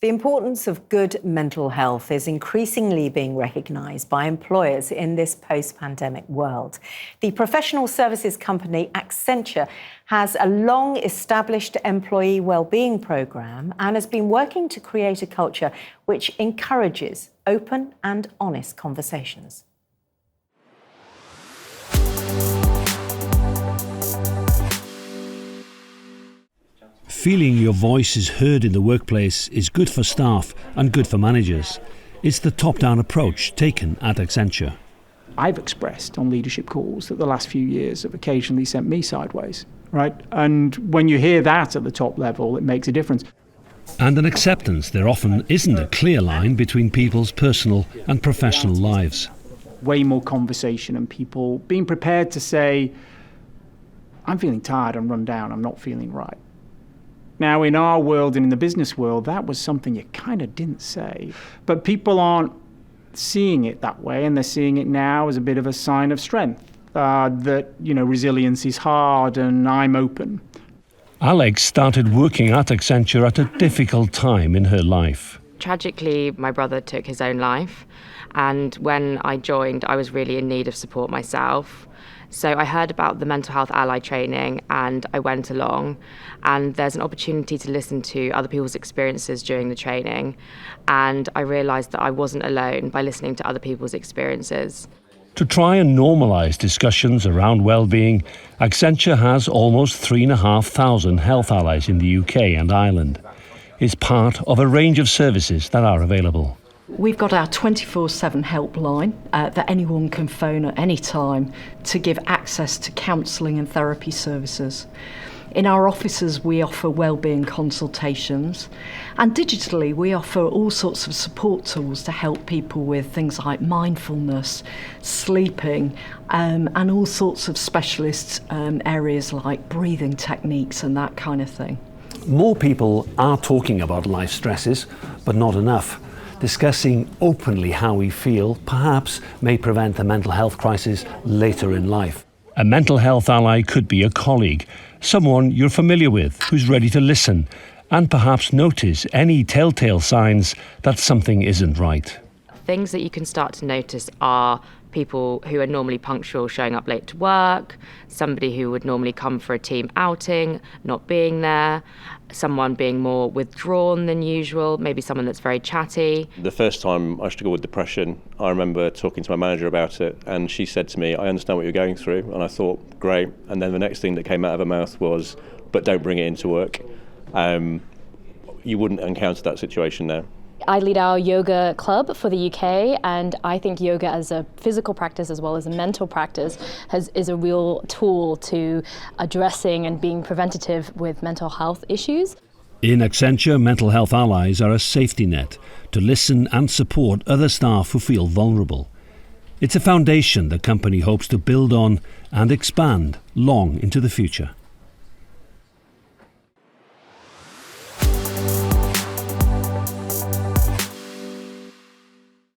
The importance of good mental health is increasingly being recognised by employers in this post-pandemic world. The professional services company Accenture has a long-established employee wellbeing programme and has been working to create a culture which encourages open and honest conversations. Feeling your voice is heard in the workplace is good for staff and good for managers. It's the top-down approach taken at Accenture. I've expressed on leadership calls that the last few years have occasionally sent me sideways, right? And when you hear that at the top level, it makes a difference. And an acceptance there often isn't a clear line between people's personal and professional lives. Way more conversation and people being prepared to say, I'm feeling tired and run down, I'm not feeling right. Now, in our world and in the business world, that was something you kind of didn't say. But people aren't seeing it that way, and they're seeing it now as a bit of a sign of strength, that, resilience is hard and I'm open. Alex started working at Accenture at a difficult time in her life. Tragically, my brother took his own life, and when I joined, I was really in need of support myself. So I heard about the Mental Health Ally training and I went along, and there's an opportunity to listen to other people's experiences during the training, and I realised that I wasn't alone by listening to other people's experiences. To try and normalise discussions around well-being, Accenture has almost 3,500 health allies in the UK and Ireland. It's part of a range of services that are available. We've got our 24/7 helpline that anyone can phone at any time to give access to counselling and therapy services. In our offices, we offer wellbeing consultations, and digitally we offer all sorts of support tools to help people with things like mindfulness, sleeping, and all sorts of specialist areas like breathing techniques and that kind of thing. More people are talking about life stresses, but not enough. Discussing openly how we feel perhaps may prevent a mental health crisis later in life. A mental health ally could be a colleague, someone you're familiar with, who's ready to listen and perhaps notice any telltale signs that something isn't right. Things that you can start to notice are people who are normally punctual showing up late to work, somebody who would normally come for a team outing not being there, someone being more withdrawn than usual, maybe someone that's very chatty. The first time I struggled with depression, I remember talking to my manager about it, and she said to me, I understand what you're going through, and I thought, great. And then the next thing that came out of her mouth was, but don't bring it into work. You wouldn't encounter that situation now. I lead our yoga club for the UK, and I think yoga as a physical practice as well as a mental practice is a real tool to addressing and being preventative with mental health issues. In Accenture, mental health allies are a safety net to listen and support other staff who feel vulnerable. It's a foundation the company hopes to build on and expand long into the future.